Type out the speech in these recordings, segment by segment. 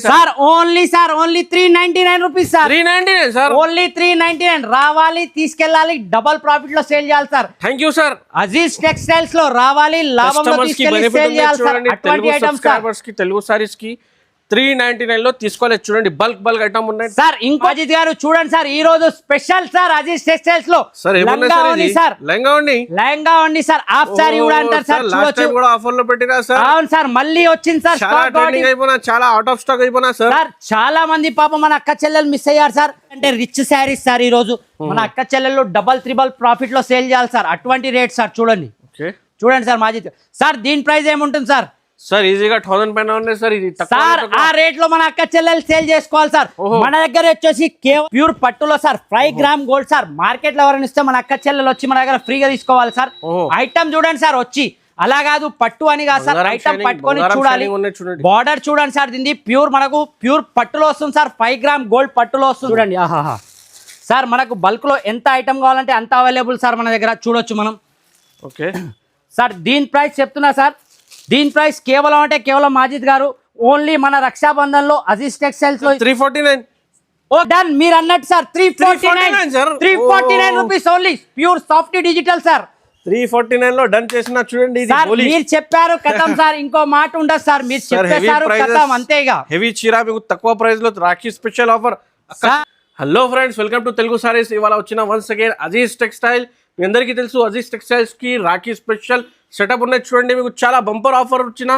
Sir only 399 rupees sir. 399 sir. Only 399 రావాలి, తీసుకెళ్ళాలి, double profit లో సేల్ చేయాలి sir. Thank you sir. Aziz textiles లో రావాలి, లాభంలో తీసుకెళ్ళి సేల్ చేయాలి సార్. అటువంటి ఐటమ్స్ సార్. తెలుగు సారీస్ కి 399 లో తీసుకోలేదు. చూడండి బల్క్ ఐటమ్ ఉన్నాయి సార్. ఇంకో అజిత్ గారు చూడండి సార్, ఈ రోజు స్పెషల్ సార్ అజీజ్ టెక్స్టైల్స్ లో సార్. లంగా ఉంది సార్, లెహంగా ఉంది సార్, హాఫ్ సారీ కూడా అంటారు సార్. చూడొచ్చు కూడా ఆఫర్ లో పెట్టినా సార్. అవును సార్, మళ్ళీ వచ్చింది సార్. చాలా అవుట్ ఆఫ్ స్టాక్ అయిపోయినా సార్. చాలా మంది పాపం మన అక్క చెల్లెలు మిస్ అయ్యారు సార్. అంటే రిచ్ శారీస్ సార్. ఈ రోజు మన అక్క చెల్లెలు డబల్ త్రిబల్ ప్రాఫిట్ లో సేల్ చేయాలి సార్. అటువంటి రేట్ సార్. చూడండి చూడండి సార్ మాజిత్ సార్. దీని ప్రైస్ ఏముంటుంది సార్? సార్ ఈజీగా 1000 పైన ఉన్నాయి సార్. ఇది సార్ ఆ రేట్ లో మన అక్క చెల్లెలు సేల్ చేసుకోవాలి సార్. మన దగ్గర వచ్చేసి ప్యూర్ పట్టులో sir 5 gram gold sir. Market లో ఎవరైనా ఇస్తే మన అక్క చెల్లెలు వచ్చి మన దగ్గర ఫ్రీగా తీసుకోవాలి సార్. ఐటమ్ చూడండి సార్. వచ్చి అలా కాదు పట్టు అని కాదు సార్, ఐటమ్ పట్టుకొని చూడాలి. బార్డర్ చూడండి సార్, దీన్ని ప్యూర్ మనకు ప్యూర్ పట్టులో వస్తుంది సార్. 5 గ్రామ్ గోల్డ్ పట్టులో వస్తుంది. చూడండి ఆహాహా సార్. మనకు బల్క్ లో ఎంత ఐటమ్ కావాలంటే అంత అవైలబుల్ సార్ మన దగ్గర. చూడొచ్చు మనం. Okay sir. దీని ప్రైస్ చెప్తున్నా సార్. దీని ప్రైస్ కేవలం అంటే కేవలం మాజిద్ గారు ఓన్లీ మన రక్షాబంధన్ లో అజీజ్ టెక్స్టైల్స్ లో 349. ఓ డన్. మీరు అన్నట్టు sir 349 rupees only. Pure soft digital sir. 349 లో డన్ చేసిన. చూడండి మీరు చెప్పారు కథం సార్. ఇంకో మాట ఉండదు సార్. మీరు చెప్పారు కథం అంతేగా. హెవీ చీర మీకు తక్కువ ప్రైస్ లో Rakhi special offer. Hello friends, welcome to Telugu saris. ఇవాళ వచ్చిన వన్స్ అగైన్ అజీజ్ టెక్స్టైల్. మీ అందరికీ తెలుసు అజీజ్ టెక్స్టైల్స్ కి రాఖీ స్పెషల్ సెటప్ ఉన్నాయి. చూడండి మీకు చాలా బంపర్ ఆఫర్ వచ్చిన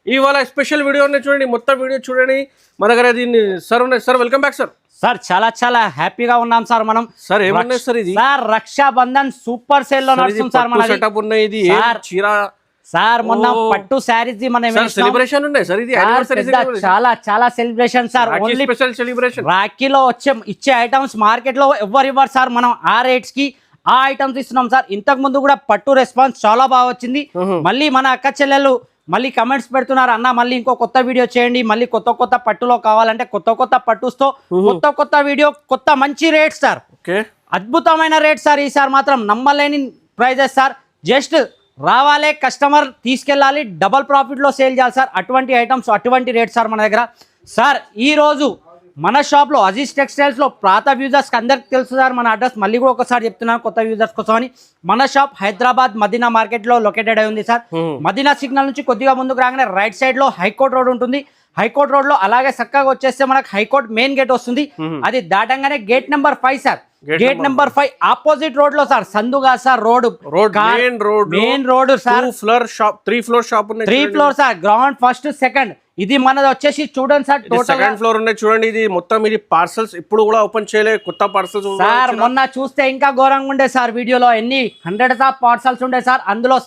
ఇవాళ స్పెషల్ వీడియో ఉన్నాయి. చూడండి మొత్తం వీడియో చూడండి. మన దగ్గర దీన్ని సార్ ఉన్నాయి sir. Welcome back sir. Sir చాలా హ్యాపీగా ఉన్నాం సార్ మనం. సార్ ఏమన్నాయి సార్? ఇది సార్ రక్షాబంధన్ సూపర్ సేల్ లో నడుస్తుంది సార్. మన సెటప్ ఉన్నాయి. ఇది చీర సార్. మొన్న పట్టు శారీస్ మనం సెలబ్రేషన్ ఉన్నాయి సార్. ఇది చాలా celebration sir. Only special celebration. రాఖీలో ఇచ్చే ఐటమ్స్ మార్కెట్ లో ఎవరు ఇవ్వరు సార్. మనం ఆ రేట్స్ కి ఆ ఐటమ్స్ ఇస్తున్నాం సార్. ఇంతకు ముందు కూడా పట్టు రెస్పాన్స్ చాలా బాగా వచ్చింది. మళ్ళీ మన అక్క చెల్లెలు మళ్ళీ కమెంట్స్ పెడుతున్నారు, అన్న మళ్ళీ ఇంకో కొత్త వీడియో చేయండి, మళ్ళీ కొత్త పట్టులో కావాలంటే కొత్త పట్టుస్తో కొత్త వీడియో, కొత్త మంచి రేట్స్ సార్. అద్భుతమైన రేట్ సార్. ఈసారి మాత్రం నమ్మలేని ప్రైజెస్ సార్. జస్ట్ రావాలే, కస్టమర్ తీసుకెళ్ళాలి, డబల్ ప్రాఫిట్ లో సేల్ చేయాలి సార్. అటువంటి ఐటమ్స్ అటువంటి రేట్ సార్ మన దగ్గర. సార్ ఈ రోజు మన షాప్ లో అజీజ్ టెక్స్టైల్స్ లో పాత వ్యూజర్స్ అందరికి తెలుసు సార్. మన అడ్రస్ మళ్ళీ కూడా ఒకసారి చెప్తున్నాను కొత్త వ్యూజర్స్ కోసం అని. మన షాప్ హైదరాబాద్ మదీనా మార్కెట్ లో లొకేటెడ్ అయి ఉంది సార్. మదీనా సిగ్నల్ నుంచి కొద్దిగా ముందుకు రాగానే రైట్ సైడ్ లో హైకోర్ట్ రోడ్ ఉంటుంది. హైకోర్ట్ రోడ్ లో అలాగే చక్కగా వచ్చేస్తే మనకు హైకోర్ట్ మెయిన్ గేట్ వస్తుంది. అది దాటంగానే gate number 5 sir. Gate number 5 opposite road లో సార్. సందుగా sir road main road sir. 3 floor shop 3 floor sir. Ground first second. ఇది మనది వచ్చేసి చూడండి సార్. టోటల్ సెకండ్ ఫ్లోర్ ఉన్నాయి. చూడంండి ఇది మొత్తం ఇది పార్సల్స్ ఇప్పుడు కూడా ఓపెన్ చేయలేదు. కొత్త పార్సల్స్ సార్. మొన్న చూస్తే ఇంకా ఘోరంగా ఉండే సార్. వీడియోలో ఎన్ని హండ్రెడ్స్ ఆఫ్ పార్సల్స్ ఉండే సార్. అందులో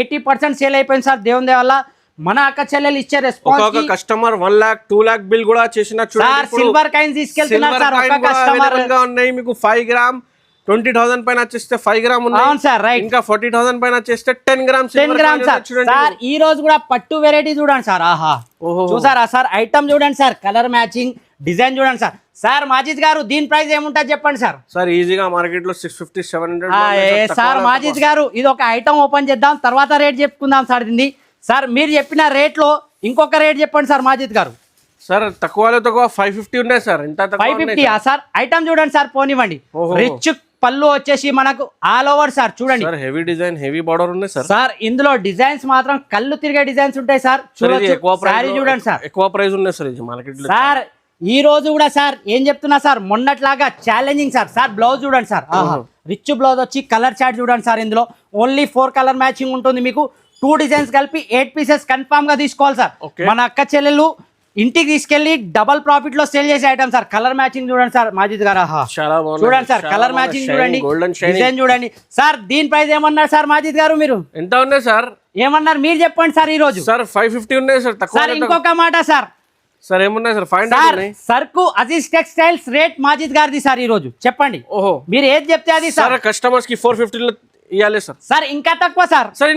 80% సేల్ అయిపోయింది సార్. దేవుని దయ వల్ల. మన అక్క చెల్లెలు ఇచ్చే response customer 1 lakh 2 lakh bill కూడా చేసిన. సిల్వర్ కాయిన్స్ తీసుకెళ్తున్నారు సార్. ఒక కస్టమర్ ఉన్నాయి మీకు 5 గ్రామ్ 20,000 పైన వచ్చేస్తే 5 గ్రామ్ ఉన్నాయి. అవును సార్ రైట్. ఇంకా 40,000 పైన వచ్చేస్తే 10 గ్రామ్ సార్. ఈ రోజు కూడా పట్టు వెరైటీ చూడండి సార్. ఆహా చూసారా సార్. ఐటమ్ చూడండి సార్. కలర్ మ్యాచింగ్ డిజైన్ చూడండి సార్. సార్ మాజిద్ గారు దీని ప్రైస్ ఏముంటుంది చెప్పండి సార్. సార్ ఈజీగా మార్కెట్ లో 650-700 సార్. మాజిద్ గారు ఇది ఒక ఐటమ్ ఓపెన్ చేద్దాం, తర్వాత రేట్ చెప్పుకుందాం సార్. దీన్ని సార్ మీరు చెప్పిన రేట్ లో ఇంకొక రేట్ చెప్పండి సార్ మాజిద్ గారు. సార్ తక్కువలో తక్కువ 550 ఉన్నాయి సార్. ఎంత 550 సార్. ఐటమ్ చూడండి సార్. పోనివ్వండి. రిచ్ పళ్ళు వచ్చేసి మనకు ఆల్ ఓవర్ సార్. చూడండి హెవీ డిజైన్ హెవీ బార్డర్ ఉన్నాయి సార్. సార్ ఇందులో డిజైన్స్ మాత్రం కళ్ళు తిరిగే డిజైన్స్ ఉంటాయి సార్. చూడండి సార్. ఎక్కువ ప్రైస్ ఉన్నాయి సార్ మార్కెట్ లో సార్. ఈ రోజు కూడా సార్ ఏం చెప్తున్నా సార్, మొన్నట్లాగా ఛాలెంజింగ్ సార్. సార్ బ్లౌజ్ చూడండి సార్. రిచ్ బ్లౌజ్ వచ్చి కలర్ చార్ట్ చూడండి సార్. ఇందులో ఓన్లీ 4 కలర్ మ్యాచింగ్ ఉంటుంది. మీకు 2 డిజైన్స్ కలిపి 8 పీసెస్ కన్ఫామ్ గా తీసుకోవాలి సార్. మన అక్క చెల్లెలు ఇంటికి తీసుకెళ్లి డబల్ ప్రాఫిట్ లో సేల్ చేసే ఐటమ్ సార్. కలర్ మ్యాచింగ్ చూడండి సార్ మాజిద్ గారు. చూడండి సార్. కలర్ మ్యాచింగ్ చూడండి, డిజైన్ చూడండి సార్. దీని ప్రైస్ ఏమన్నారు సార్ మాజిద్ గారు? మీరు ఎంత ఉన్నాయి సార్? ఏమన్నారు మీరు చెప్పండి సార్. ఈ రోజు సార్ 550 ఉన్నాయి సార్. సార్ ఇంకొక మాట సార్. సార్ ఏమున్నాయి సార్? సర్కు అజీజ్ టెక్స్టైల్స్ రేట్ మాజిద్ గారిది సార్. ఈ రోజు చెప్పండి. మీరు ఏది చెప్తే అది సార్. కస్టమర్స్ కి 450 ఇవ్వాలి సార్. సార్ ఇంకా తక్కువ సార్. సార్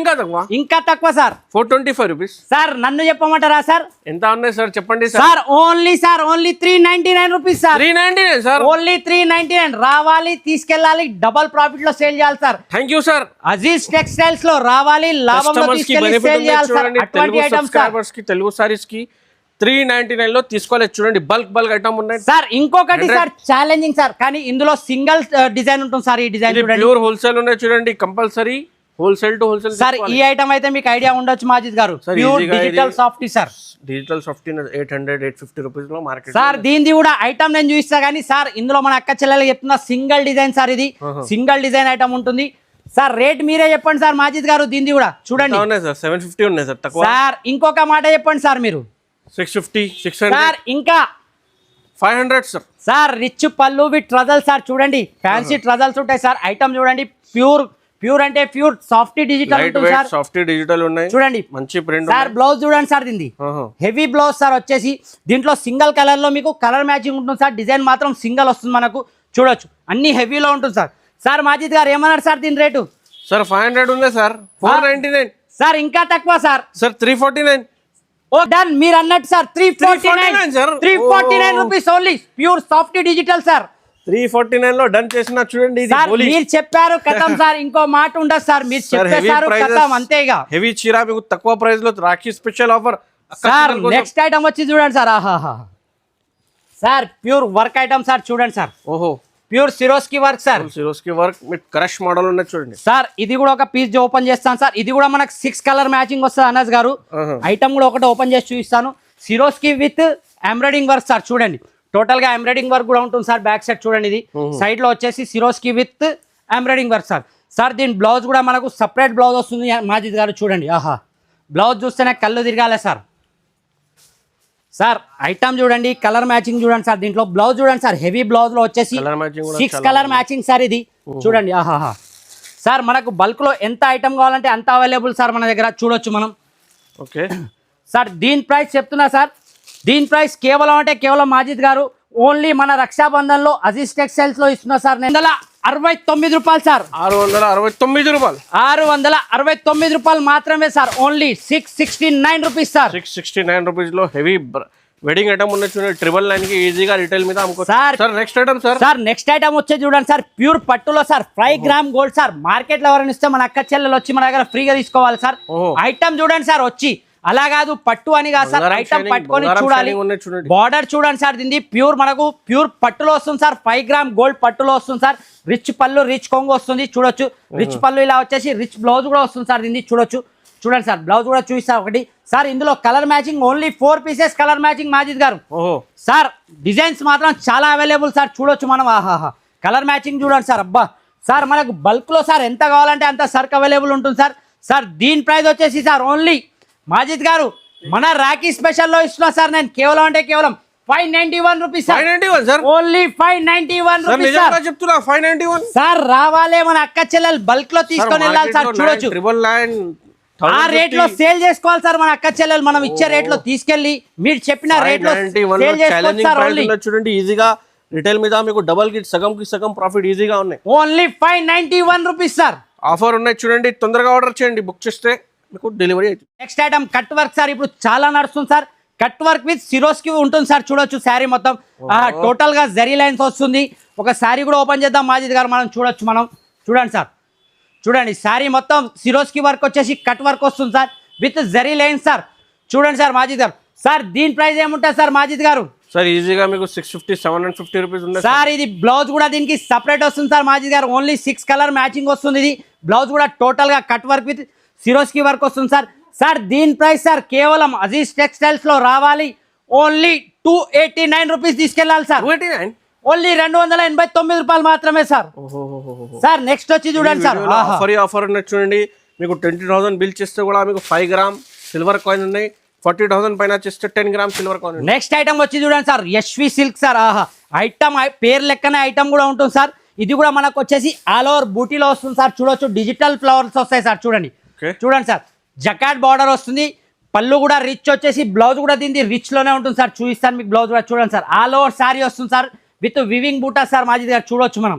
ఇంకా తక్కువ సార్. 425 rupees sir. నన్ను చెప్పమంటారా సార్? ఎంత ఉన్నాయి సార్ చెప్పండి sir. Only 399 rupees sir. 399 sir. Only 399 రావాలి, తీసుకెళ్ళాలి, డబల్ ప్రాఫిట్ లో సేల్ చేయాలి sir. Thank you sir. Aziz textiles లో రావాలి, లాభంలో తీసుకెళ్ళి సేల్ చేయాలి సార్. అటువంటి ఐటమ్స్ సార్. తెలుగు సారీస్ కి 399 లో తీసుకోలేదు చూడండి, బల్క్ ఐటమ్ ఉన్నాయి సార్. ఇంకొకటి సార్ ఛాలెంజింగ్ సార్, కానీ ఇందులో సింగిల్ డిజైన్ ఉంటుంది సార్. ఈ డిజైన్ చూడండి, ప్యూర్ హోల్సేల్ ఉన్నాయి చూడండి, compulsory wholesale to wholesale sir. ఈ ఐటమ్ అయితే మీకు ఐడియా ఉండొచ్చు మాజిద్ గారు, pure digital softy sir. Digital softy 800-850 rupees లో మార్కెట్ సార్. దీనిది కూడా ఐటమ్ నేను చూపిస్తా కానీ సార్, ఇందులో మన అక్క చెల్లెలు చెప్తున్న సింగిల్ డిజైన్ సార్. ఇది సింగిల్ డిజైన్ ఐటమ్ ఉంటుంది సార్. రేట్ మీరే చెప్పండి సార్ మాజిద్ గారు. దీనిది కూడా చూడండి సార్ 750 ఉన్నాయి సార్ తక్కువ. సార్ ఇంకొక మాట చెప్పండి సార్ మీరు. 650, 600 సార్. ఇంకా 500 సార్. సార్ రిచ్ పళ్ళు విత్ ట్రజల్ సార్. చూడండి ఫ్యాన్సీ ట్రజల్స్ ఉంటాయి సార్. ఐటమ్ చూడండి, ప్యూర్ అంటే ప్యూర్ సాఫ్టీ డిజిటల్ ఉంటుంది సార్. సాఫ్టీ డిజిటల్ ఉన్నాయి చూడండి, మంచి ప్రింట్ సార్. బ్లౌజ్ చూడండి సార్, దీనిది హెవీ బ్లౌజ్ సార్. వచ్చేసి దీంట్లో సింగిల్ కలర్ లో మీకు కలర్ మ్యాచింగ్ ఉంటుంది సార్. డిజైన్ మాత్రం సింగిల్ వస్తుంది మనకు, చూడొచ్చు. అన్ని హెవీలో ఉంటుంది సార్. సార్ మాజిద్ గారు ఏమన్నారు సార్ దీని రేటు? సార్ 500 ఉంది సార్. 499 సార్. ఇంకా తక్కువ సార్. సార్ 349. ఓ డన్, మీరు అన్నట్టు sir. 349 sir. 349 rupees only, pure softy digital sir. 349 లో డన్ చేసిన చూడండి. సార్ మీరు చెప్పారు కథం సార్, ఇంకో మాట ఉండదు సార్. మీరు చెప్పేశారు కథం, అంతేగా. హెవీ చీర మీకు తక్కువ ప్రైస్ లో Rakhi special offer sir. Next item వచ్చి చూడండి సార్. ఆహాహా sir, pure work item sir. చూడండి సార్, ఓహో pure Swarovski work sir. Swarovski work మీకు క్రష్ మోడల్ ఉన్నది చూడండి సార్. ఇది కూడా ఒక పీస్ ఓపెన్ చేస్తాను సార్. ఇది కూడా మనకు 6 కలర్ మ్యాచింగ్ వస్తుంది అనస్ గారు. ఐటమ్ కూడా ఒకటి ఓపెన్ చేసి చూపిస్తాను. Swarovski with embroidering work sir. చూడండి, టోటల్ గా ఎంబ్రాయిడింగ్ వర్క్ కూడా ఉంటుంది సార్. బ్యాక్ సైడ్ చూడండి, ఇది సైడ్ లో వచ్చేసి Swarovski with embroidering work sir. Sir దీని బ్లౌజ్ కూడా మనకు సపరేట్ బ్లౌజ్ వస్తుంది మాజిద్ గారు. చూడండి, ఆహా బ్లౌజ్ చూస్తేనే కళ్ళు తిరగాలే సార్. సార్ ఐటమ్ చూడండి, కలర్ మ్యాచింగ్ చూడండి సార్. దీంట్లో బ్లౌజ్ చూడండి సార్, హెవీ బ్లౌజ్ లో వచ్చేసి 6 కలర్ మ్యాచింగ్ సార్. ఇది చూడండి, ఆహాహా సార్. మనకు బల్క్ లో ఎంత ఐటమ్ కావాలంటే అంత అవైలబుల్ సార్ మన దగ్గర, చూడొచ్చు మనం. ఓకే సార్ దీని ప్రైస్ చెప్తున్నా సార్. దీని ప్రైస్ కేవలం అంటే కేవలం మాజిద్ గారు ఓన్లీ మన రక్షాబంధన్ లో అజీజ్ టెక్స్టైల్స్ లో ఇస్తున్నా సార్. 669 రూపాయలు సార్. 669 రూపాయలు. 669 రూపాయలు మాత్రమే sir. Only 669 rupees sir. 669 rupees లో హెవీ వెడ్డింగ్ ఐటమ్ ఉన్న చూడండి. 999 కి ఈజీగా రిటైల్ మీద అమ్ముకోవచ్చు sir. Next item sir. Sir next item వచ్చేది చూడండి సార్, ప్యూర్ పట్టులో sir. 5 gram gold sir. Market లో ఎవరైనా ఇస్తే మన అక్క చెల్లెలు వచ్చి మన దగ్గర ఫ్రీగా తీసుకోవాలి సార్. ఐటమ్ చూడండి సార్, వచ్చి అలా కాదు పట్టు అని కాదు సార్. ఐటమ్ పట్టుకొని చూడాలి. బార్డర్ చూడండి సార్, దీన్ని ప్యూర్ మనకు ప్యూర్ పట్టులో వస్తుంది సార్. 5 గ్రామ్ గోల్డ్ పట్టులో వస్తుంది సార్. రిచ్ పళ్ళు, రిచ్ కొంగు వస్తుంది, చూడొచ్చు. రిచ్ పళ్ళు ఇలా వచ్చేసి రిచ్ బ్లౌజ్ కూడా వస్తుంది సార్. దీన్ని చూడొచ్చు. చూడండి సార్, బ్లౌజ్ కూడా చూపిస్తా ఒకటి సార్. ఇందులో colour matching only 4 pieces colour matching Majid గారు. సార్ డిజైన్స్ మాత్రం చాలా అవైలబుల్ సార్. చూడొచ్చు మనం, ఆహాహా కలర్ మ్యాచింగ్ చూడండి సార్. అబ్బా సార్, మనకు బల్క్ లో సార్ ఎంత కావాలంటే అంత సర్క్ అవైలబుల్ ఉంటుంది సార్. సార్ దీని ప్రైస్ వచ్చేసి సార్ ఓన్లీ మాజిద్ గారు మన రాఖీ స్పెషల్ లో ఇస్తున్నా సార్. నేను కేవలం అంటే కేవలం 591 rupees sir. 591 sir. Only 591 rupees sir. చెప్తున్నా 591 సార్. రావాలే మన అక్క చెల్లెలు బల్క్ లో తీసుకొని వెళ్ళాలి సార్. చూడొచ్చు, 999 ఆ రేట్ లో సేల్ చేసుకోవాలి సార్ మన అక్క చెల్లెలు. మనం ఇచ్చే రేట్ లో తీసుకెళ్లి మీరు చెప్పిన రేట్ లో సేల్ చేసుకోవాలి సార్. ఓన్లీ చూడండి, ఈజీగా రిటైల్ మీద మీకు డబల్ కి సగం ప్రాఫిట్ ఈజీగా ఉన్నాయి. Only 591 rupees sir. ఆఫర్ ఉన్నాయి చూడండి, తొందరగా ఆర్డర్ చేయండి. బుక్ చేస్తే మీకు డెలివరీ అవుతుంది. Next item cut work sir. ఇప్పుడు చాలా నడుస్తుంది sir. Cut work with Swarovski ఉంటుంది సార్. చూడొచ్చు శారీ మొత్తం టోటల్ గా జరీ లైన్స్ వస్తుంది. ఒక శారీ కూడా ఓపెన్ చేద్దాం మాజిద్ గారు, మనం చూడొచ్చు. మనం చూడండి సార్, చూడండి శారీ మొత్తం సిరోస్కి వర్క్ వచ్చేసి కట్ వర్క్ వస్తుంది sir with zari lines sir. చూడండి సార్ మాజిద్ గారు. సార్ దీని ప్రైస్ ఏముంటుంది సార్ మాజిద్ గారు? సార్ ఈజీగా మీకు 650-750 రూపీస్ ఉంది సార్. ఇది బ్లౌజ్ కూడా దీనికి సపరేట్ వస్తుంది సార్ మాజిద్ గారు. ఓన్లీ 6 కలర్ మ్యాచింగ్ వస్తుంది. ఇది బ్లౌజ్ కూడా టోటల్ గా cut work with Swarovski work వస్తుంది సార్. సార్ దీని ప్రైస్ సార్ కేవలం అజీజ్ టెక్స్టైల్స్ లో రావాలి ఓన్లీ 289 రూపీస్ తీసుకెళ్ళాలి సార్. 289 ఓన్లీ 289 రూపాయలు మాత్రమే సార్. సార్ నెక్స్ట్ వచ్చి చూడండి సార్, ఆఫర్ ఉన్నది చూడండి. మీకు 20,000 బిల్ చేస్తే కూడా మీకు 5 గ్రామ్ సిల్వర్ కాయిన్ ఉన్నాయి. 40,000 పైన చేస్తే 10 gram silver coin. Next item వచ్చి చూడండి సార్, యశ్వి సిల్క్ సార్. ఆహా ఐటమ్ పేరు లెక్కనే ఐటమ్ కూడా ఉంటుంది సార్. ఇది కూడా మనకు వచ్చేసి ఆల్ ఓవర్ బూటీలో వస్తుంది సార్. చూడొచ్చు, డిజిటల్ ఫ్లవర్స్ వస్తాయి సార్. చూడండి, చూడండి సార్, జకాట్ బార్డర్ వస్తుంది. పళ్ళు కూడా రిచ్ వచ్చేసి, బ్లౌజ్ కూడా దీనికి రిచ్ లోనే ఉంటుంది సార్. చూపిస్తాను మీకు బ్లౌజ్ కూడా. చూడండి సార్, ఆల్ ఓవర్ సారీ వస్తుంది సార్ విత్ వివింగ్ బూటా సార్ మాజిద్ గారు. చూడొచ్చు మనం,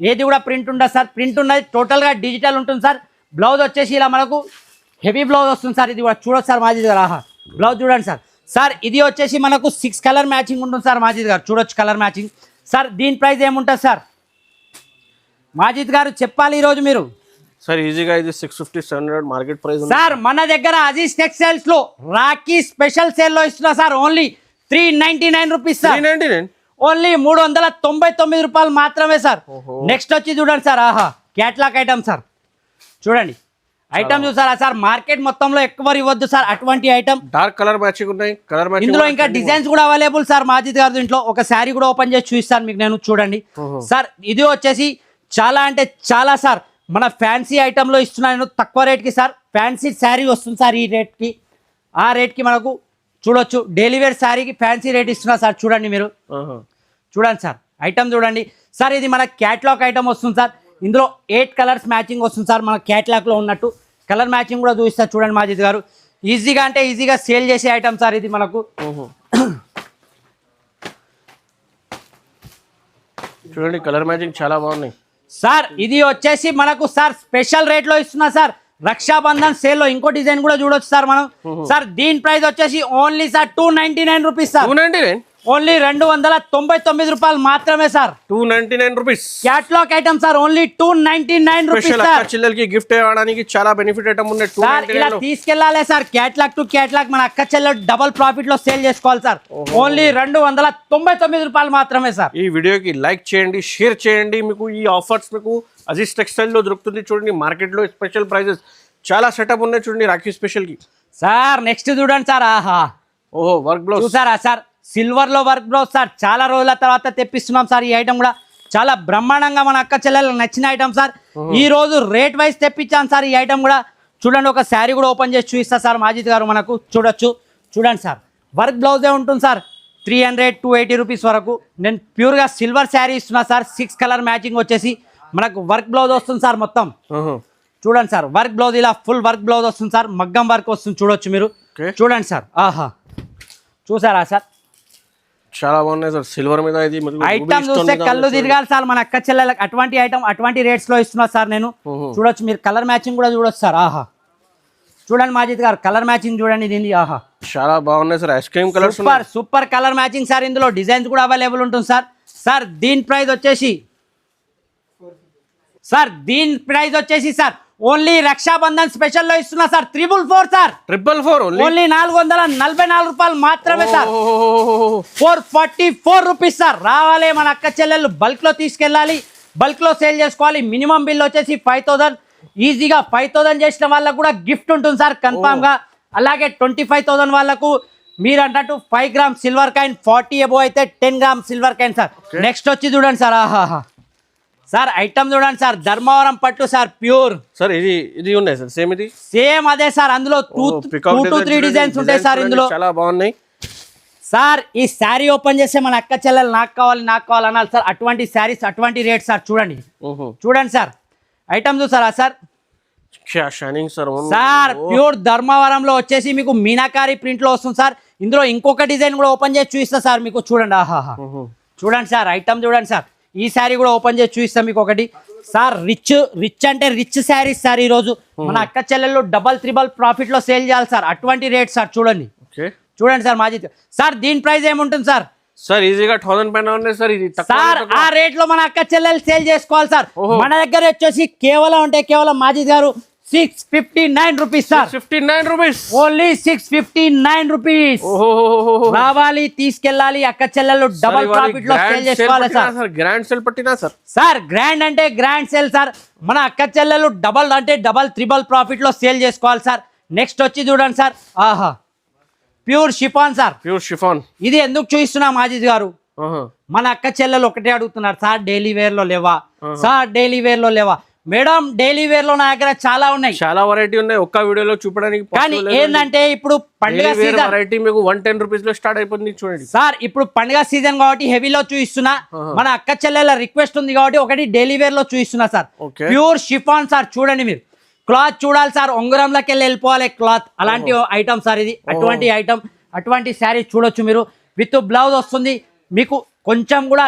ఏది కూడా ప్రింట్ ఉండదు సార్. ప్రింట్ ఉన్నది టోటల్ గా డిజిటల్ ఉంటుంది సార్. బ్లౌజ్ వచ్చేసి ఇలా మనకు హెవీ బ్లౌజ్ వస్తుంది సార్. ఇది కూడా చూడొచ్చు సార్ మాజిద్ గారు. ఆహా బ్లౌజ్ చూడండి సార్. సార్ ఇది వచ్చేసి మనకు 6 కలర్ మ్యాచింగ్ ఉంటుంది సార్ మాజిద్ గారు. చూడొచ్చు కలర్ మ్యాచింగ్ సార్. దీని ప్రైస్ ఏముంటుంది సార్ మాజిద్ గారు? చెప్పాలి ఈరోజు మీరు. సార్ ఈజీగా ఇది 650-700 మార్కెట్ ప్రైస్ సార్ మన దగ్గర అజీజ్ టెక్స్టైల్స్ లో రాఖీ స్పెషల్ సేల్ లో ఇస్తున్నా sir only 399 rupees sir 399 only 399 రూపాయలు మాత్రమే సార్. నెక్స్ట్ వచ్చి చూడండి సార్, ఆహా క్యాట్లాగ్ ఐటమ్ సార్. చూడండి ఐటమ్ చూసారా సార్, మార్కెట్ మొత్తంలో ఎక్కువ ఇవ్వద్దు సార్ అటువంటి ఐటమ్. డార్క్ కలర్ మ్యాచింగ్ ఉన్నాయి, కలర్ మ్యాచింగ్ ఇందులో ఇంకా డిజైన్స్ కూడా అవైలబుల్ సార్ మాజిద్ గారు. దీంట్లో ఒక శారీ కూడా ఓపెన్ చేసి చూపిస్తాను మీకు నేను. చూడండి సార్, ఇది వచ్చేసి చాలా అంటే చాలా సార్ మన ఫ్యాన్సీ ఐటమ్ లో ఇస్తున్నాను తక్కువ రేట్ కి సార్. ఫ్యాన్సీ శారీ వస్తుంది సార్ ఈ రేట్ కి, ఆ రేట్ కి మనకు చూడొచ్చు. డైలీ వేర్ శారీకి ఫ్యాన్సీ రేట్ ఇస్తున్నా సార్. చూడండి మీరు, చూడండి సార్ ఐటమ్ చూడండి సార్. ఇది మన క్యాట్లాగ్ ఐటమ్ వస్తుంది సార్. ఇందులో 8 కలర్స్ మ్యాచింగ్ వస్తుంది సార్ మన క్యాట్లాగ్లో ఉన్నట్టు. కలర్ మ్యాచింగ్ కూడా చూపిస్తారు చూడండి మాజిద్ గారు. ఈజీగా అంటే ఈజీగా సేల్ చేసే ఐటమ్ సార్ ఇది మనకు. చూడండి కలర్ మ్యాచింగ్ చాలా బాగున్నాయి సార్. ఇది వచ్చేసి మనకు సార్ స్పెషల్ రేట్లో ఇస్తున్నా సార్. రక్షాబంధన్ సేల్ లో ఇంకో డిజైన్ కూడా చూడొచ్చు సార్ మనం. సార్ దీని ప్రైస్ వచ్చేసి only sir 299 rupees sir. 299 only 299 రూపాయలు మాత్రమే sir. 299 rupees catalogue item sir. Only 299 rupees sir. చెల్లెలకి గిఫ్ట్ ఇవ్వడానికి చాలా బెనిఫిట్ ఐటమ్ ఉన్నాయి. సార్ ఇలా తీసుకెళ్లాలి సార్, క్యాట్లాగ్ టు క్యాట్లాగ్ మన అక్క చెల్లెలు డబల్ ప్రాఫిట్ లో సేల్ చేసుకోవాలి సార్. ఓన్లీ 299 రూపాయలు మాత్రమే సార్. ఈ వీడియోకి లైక్ చేయండి, షేర్ చేయండి. మీకు ఈ ఆఫర్స్ మీకు అజీజ్ టెక్స్టైల్ లో దొరుకుతుంది. చూడండి మార్కెట్ లో స్పెషల్ ప్రైజెస్ చాలా సెటప్ ఉన్నాయి. చూడండి రాఖీ స్పెషల్ కి సార్. నెక్స్ట్ చూడండి సార్, ఆహా ఓహో వర్క్ బ్లౌజ్ చూసారా సార్, సిల్వర్ లో వర్క్ బ్లౌజ్ సార్. చాలా రోజుల తర్వాత తెప్పిస్తున్నాం సార్ ఈ ఐటమ్ కూడా. చాలా బ్రహ్మాండంగా మన అక్క చెల్లెలకు నచ్చిన ఐటమ్ సార్. ఈ రోజు రేట్ వైజ్ తెప్పించాను సార్ ఈ ఐటమ్ కూడా. చూడండి ఒక శారీ కూడా ఓపెన్ చేసి చూపిస్తా సార్ మాజిద్ గారు మనకు. చూడొచ్చు చూడండి సార్, వర్క్ బ్లౌజే ఉంటుంది సార్. 300-280 రూపీస్ వరకు. నేను ప్యూర్గా సిల్వర్ శారీ ఇస్తున్నా సార్. 6 కలర్ మ్యాచింగ్ వచ్చేసి మనకు వర్క్ బ్లౌజ్ వస్తుంది సార్ మొత్తం. చూడండి సార్ వర్క్ బ్లౌజ్ ఇలా ఫుల్ వర్క్ బ్లౌజ్ వస్తుంది సార్. మగ్గం వర్క్ వస్తుంది చూడొచ్చు మీరు. చూడండి సార్, ఆహా చూసారా సార్, చాలా బాగున్నాయి సార్. సిల్వర్ మీద ఇది ఐటమ్ చూస్తే కళ్ళు తిరగాలి సార్ మన అక్క చెల్లెలకు. అటువంటి ఐటమ్ అటువంటి రేట్స్ లో ఇస్తున్నా సార్ నేను. చూడొచ్చు మీరు, కలర్ మ్యాచింగ్ కూడా చూడొచ్చు సార్. ఆహా చూడండి మాజిద్ గారు కలర్ మ్యాచింగ్ చూడండి దీన్ని. ఆహా చాలా బాగున్నాయి sir. Ice cream colour super super colour matching sir. ఇందులో డిజైన్స్ కూడా అవైలబుల్ ఉంటుంది సార్. సార్ దీని ప్రైస్ వచ్చేసి సార్ ఓన్లీ రక్షాబంధన్ స్పెషల్ లో ఇస్తున్నా సార్ 444 సార్. 444 ఓన్లీ 444 రూపాయలు మాత్రమే సార్. 444 rupees sir. రావాలి మన అక్క చెల్లెళ్ళు బల్క్ లో తీసుకెళ్ళాలి, బల్క్ లో సేల్ చేసుకోవాలి. మినిమం బిల్ వచ్చేసి 5000. ఈజీగా 5000 చేసిన వాళ్ళకు కూడా గిఫ్ట్ ఉంటుంది సార్ కన్ఫామ్ గా. అలాగే 25,000 వాళ్ళకు మీరు అన్నట్టు 5 గ్రామ్ సిల్వర్ కాయిన్, 40 అబో అయితే 10 gram silver coin sir. Next వచ్చి చూడండి సార్, ఆహాహా సార్ ఐటమ్ చూడండి సార్. ధర్మవరం పట్టు సార్ ప్యూర్ సార్. ఇది ఉన్నాయి సార్ సేమ్ ఇది సేమ్ అదే సార్. అందులో 2-3 డిజైన్స్ ఉంటాయి సార్ ఇందులో. చాలా బాగున్నాయి సార్. ఈ శారీ ఓపెన్ చేస్తే మన అక్క చెల్లెలు నాకు కావాలి అనాలి సార్. అటువంటి శారీస్ అటువంటి రేట్ సార్. చూడండి చూడండి సార్ ఐటమ్ చూసారా sir. Shining sir. Sir pure ధర్మవరంలో వచ్చేసి మీకు మీనాకారి ప్రింట్ లో వస్తుంది సార్. ఇందులో ఇంకొక డిజైన్ కూడా ఓపెన్ చేసి చూపిస్తా సార్ మీకు. చూడండి ఆహాహా చూడండి సార్ ఐటమ్ చూడండి సార్. ఈ శారీ కూడా ఓపెన్ చేసి చూపిస్తాం మీకు ఒకటి సార్. రిచ్ అంటే రిచ్ శారీస్ సార్. ఈ రోజు మన అక్క చెల్లెళ్ళు డబల్ 3 ప్రాఫిట్ లో సేల్ చేయాలి సార్. అటువంటి రేట్ సార్. చూడండి చూడండి సార్ మాజిద్ సార్. దీని ప్రైస్ ఏముంటుంది సార్? సార్ ఈజీగా 1000 పైన ఉన్నాయి సార్. ఇది సార్ ఆ రేట్ లో మన అక్క చెల్లెలు సేల్ చేసుకోవాలి సార్. మన దగ్గర వచ్చేసి కేవలం మాజిద్ గారు 659 rupees sir. 659 rupees only 659 rupees. రావాలి తీసుకెళ్ళాలి అక్క చెల్లెలు డబల్ ప్రాఫిట్ లో సేల్ చేసుకోవాలి సార్. గ్రాండ్ సేల్ పట్టినా సార్. సార్ గ్రాండ్ అంటే గ్రాండ్ సేల్ సార్. మన అక్క చెల్లెలు డబల్ అంటే డబల్ 3 ప్రాఫిట్ లో సేల్ చేసుకోవాలి సార్. నెక్స్ట్ వచ్చి చూడండి సార్, ఆహా pure chiffon sir. Pure chiffon. ఇది ఎందుకు చూపిస్తున్నా మాజిద్ గారు, మన అక్క చెల్లెలు ఒకటే అడుగుతున్నారు సార్ డైలీ వేర్ లో లేవా సార్, డైలీ వేర్ లో లేవా. మేడం డైలీ వేర్ లో నా దగ్గర చాలా ఉన్నాయి, చాలా వెరైటీ ఉన్నాయి. ఒక్క వీడియోలో చూపడానికి కానీ ఏంటంటే ఇప్పుడు పండుగ సీజన్ వెరైటీ మీకు 110 రూపీస్ లో స్టార్ట్ అయిపోతుంది. చూడండి సార్ ఇప్పుడు పండుగ సీజన్ కాబట్టి హెవీలో చూపిస్తున్నా. మన అక్క చెల్లెల రిక్వెస్ట్ ఉంది కాబట్టి ఒకటి డైలీ వేర్ లో చూపిస్తున్నా సార్. Pure chiffon sir. చూడండి మీరు క్లాత్ చూడాలి సార్. ఉంగరంలోకి వెళ్ళిపోవాలి క్లాత్. అలాంటి ఐటమ్ సార్ ఇది. అటువంటి ఐటమ్ అటువంటి శారీ చూడొచ్చు మీరు. విత్ బ్లౌజ్ వస్తుంది మీకు. కొంచెం కూడా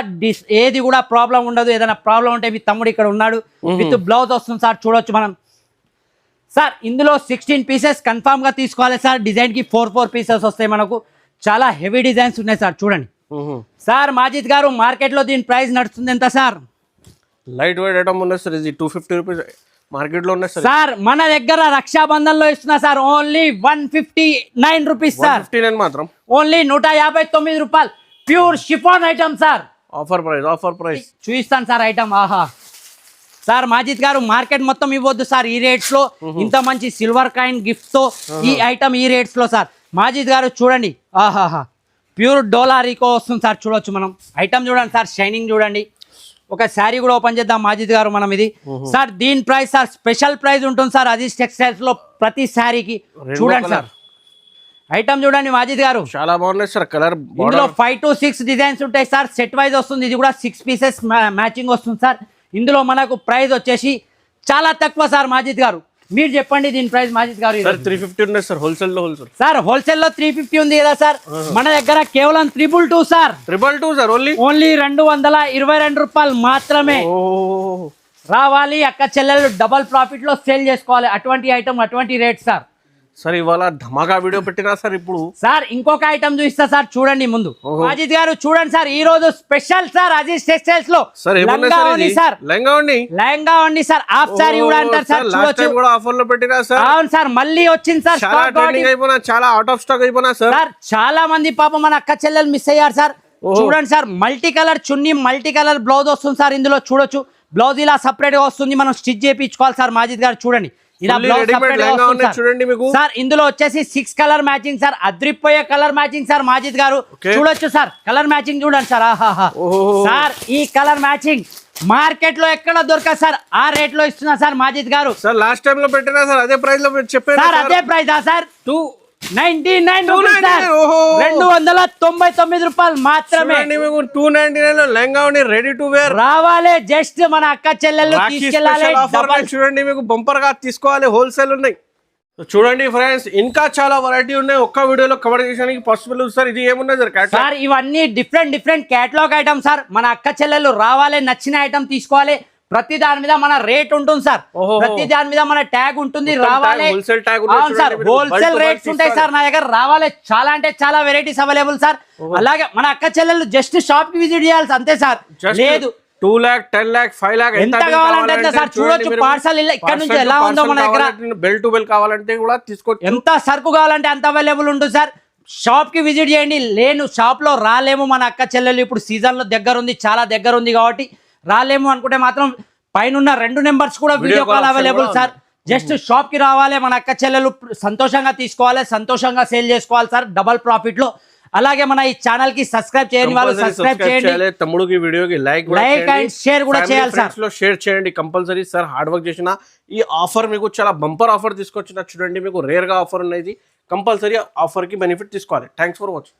ఏది కూడా ప్రాబ్లం ఉండదు. ఏదైనా ప్రాబ్లం ఉంటే మీ తమ్ముడు ఇక్కడ ఉన్నాడు. విత్ బ్లౌజ్ వస్తుంది సార్. చూడొచ్చు మనం సార్. ఇందులో 16 పీసెస్ కన్ఫామ్ గా తీసుకోవాలి సార్. డిజైన్ కి 4 పీసెస్ వస్తాయి మనకు. చాలా హెవీ డిజైన్స్ ఉన్నాయి సార్. చూడండి సార్ మాజిద్ గారు మార్కెట్ లో దీని ప్రైస్ నడుస్తుంది ఎంత సార్? లైట్ వెయిట్ ఐటమ్ ఉన్నాయి సార్. ఇది 250 రూపీస్ మార్కెట్ లో ఉన్నాయి సార్ సార్ మన దగ్గర రక్షాబంధన్ లో ఇస్తున్నా సార్ ఓన్లీ 159 రూపీస్ సార్ 159 మాత్రం ఓన్లీ 159 రూపాయలు pure chiffon item sir offer price చూపిస్తాను సార్ ఐటమ్ ఆహా సార్ మాజిద్ గారు మార్కెట్ మొత్తం ఇవ్వద్దు సార్ ఈ రేట్స్ లో ఇంత మంచి సిల్వర్ కాయిన్ గిఫ్ట్ తో ఈ ఐటమ్ ఈ రేట్స్ లో సార్ మాజిద్ గారు చూడండి ఆహాహా ప్యూర్ డోలారీకో వస్తుంది సార్ చూడొచ్చు మనం ఐటమ్ చూడండి సార్ షైనింగ్ చూడండి ఒక శారీ కూడా ఓపెన్ చేద్దాం మాజిద్ గారు మనం ఇది సార్ దీని ప్రైస్ సార్ స్పెషల్ ప్రైస్ ఉంటుంది సార్ అజీజ్ టెక్స్టైల్స్ లో ప్రతి శారీకి చూడండి సార్ ఐటమ్ చూడండి మాజిద్ గారు చాలా బాగున్నాయి సార్ కలర్ ఇందులో 5 to 6 డిజైన్స్ ఉంటాయి సార్ సెట్ వైజ్ వస్తుంది ఇది కూడా 6 పీసెస్ మ్యాచింగ్ వస్తుంది సార్ ఇందులో మనకు ప్రైస్ వచ్చేసి చాలా తక్కువ సార్ మాజిద్ గారు మీరు చెప్పండి దీని ప్రైస్ మాజిద్ గారు సార్ 350 ఉన్నాయి సార్ హోల్సేల్ సార్ హోల్సేల్ లో 350 ఉంది కదా సార్ మన దగ్గర కేవలం 222 సార్ 222 సార్ ఓన్లీ 222 రూపాయలు మాత్రమే రావాలి అక్క చెల్లెలు డబల్ ప్రాఫిట్ లో సేల్ చేసుకోవాలి అటువంటి ఐటమ్ అటువంటి రేట్ సార్ సార్ ఇవాళ ధమాకా వీడియో పెట్టినా సార్ ఇప్పుడు సార్ ఇంకొక ఐటమ్ చూపిస్తా సార్ చూడండి ముందు మాజిద్ గారు చూడండి సార్ ఈ రోజు స్పెషల్ సార్ అజీజ్ టెక్స్టైల్స్ లో సార్ సార్ లెహంగా ఉంది సార్ హాఫ్ సారీ కూడా అంటారు సార్ చూడొచ్చు కూడా ఆఫర్ లో పెట్టినా సార్ అవును సార్ మళ్ళీ వచ్చింది సార్ చాలా ట్రెండింగ్ అయిపోయినా చాలా అవుట్ ఆఫ్ స్టాక్ అయిపోయినా సార్ సార్ చాలా మంది పాపం మన అక్క చెల్లెలు మిస్ అయ్యారు సార్ చూడండి సార్ మల్టీ కలర్ చున్నీ మల్టీ కలర్ బ్లౌజ్ వస్తుంది సార్ ఇందులో చూడొచ్చు బ్లౌజ్ ఇలా సపరేట్ గా వస్తుంది మనం స్టిచ్ చేయించుకోవాలి సార్ మాజిద్ గారు చూడండి ఇలా బ్లౌజ్ చూడండి మీకు సార్ ఇందులో వచ్చేసి 6 కలర్ మ్యాచింగ్ సార్ అద్రిపోయే కలర్ మ్యాచింగ్ సార్ మాజిద్ గారు చూడొచ్చు సార్ కలర్ మ్యాచింగ్ చూడండి సార్ ఆహాహా సార్ ఈ కలర్ మ్యాచింగ్ మార్కెట్ లో ఎక్కడ దొరకదు సార్ ఆ రేట్ లో ఇస్తున్నా సార్ మాజిద్ గారు సార్ లాస్ట్ టైం లో పెట్టినా సార్ అదే ప్రైస్ లో చెప్పారు సార్ అదే ప్రైస్ సార్ 299 రూపాయలు మాత్రమే 299 లో లెహంగా రెడీ టు వేర్ రావాలి జస్ట్ మన అక్క చెల్లెళ్ళు తీసుకెళ్ళాలి చూడండి మీకు బంపర్ గా తీసుకోవాలి హోల్సేల్ ఉన్నాయి చూడండి ఫ్రెండ్స్ ఇంకా చాలా వెరైటీ ఉన్నాయి ఒక్క వీడియోలో కవర్ చేయడానికి పాసిబుల్ సార్ ఇది ఏమున్నది సార్ ఇవన్నీ డిఫరెంట్ కేటలాగ్ ఐటమ్ సార్ మన అక్క చెల్లెళ్ళు రావాలి నచ్చిన ఐటమ్ తీసుకోవాలి ప్రతి దాని మీద మన రేట్ ఉంటుంది సార్ ప్రతి దాని మీద మన ట్యాగ్ ఉంటుంది రావాలి అవును సార్ హోల్సేల్ రేట్స్ ఉంటాయి సార్ నా దగ్గర రావాలి చాలా అంటే చాలా వెరైటీస్ అవైలబుల్ సార్ అలాగే మన అక్క చెల్లెళ్ళు జస్ట్ షాప్ కి విజిట్ చేయాలి అంతే సార్ లేదు 2 lakh 10 lakh 5 lakh ఎంత కావాలంటే సార్ చూడొచ్చు పార్సల్ ఇక్కడ నుంచి ఎలా ఉందో మన దగ్గర బెల్ టు బెల్ కావాలంటే కూడా తీసుకోవచ్చు ఎంత సరుకు కావాలంటే అంత అవైలబుల్ ఉంటుంది సార్ షాప్ కి విజిట్ చేయండి లేను షాప్ లో రాలేము మన అక్క చెల్లెలు ఇప్పుడు సీజన్ లో దగ్గర ఉంది చాలా దగ్గర ఉంది కాబట్టి రాలేము అనుకుంటే మాత్రం పైన 2 నెంబర్స్ కూడా video call available sir just shop కి రావాలి మన అక్క చెల్లెలు సంతోషంగా తీసుకోవాలి సంతోషంగా సేల్ చేసుకోవాలి సార్ డబల్ ప్రాఫిట్ లో అలాగే మన ఈ ఛానల్ కి సబ్స్క్రైబ్ చేయని వాళ్ళు సబ్స్క్రైబ్ చేయండి తమ్ముడికి వీడియోకి లైక్ అండ్ షేర్ కూడా చేయాలి సార్ షేర్ చేయండి కంపల్సరీ సార్ హార్డ్ వర్క్ చేసిన ఈ ఆఫర్ మీకు చాలా బంపర్ ఆఫర్ తీసుకొచ్చిన చూడండి మీకు రేర్ గా ఆఫర్ ఉన్నది కంపల్సరీ ఆఫర్ కి బెనిఫిట్ తీసుకోవాలి థ్యాంక్స్ ఫర్ వాచింగ్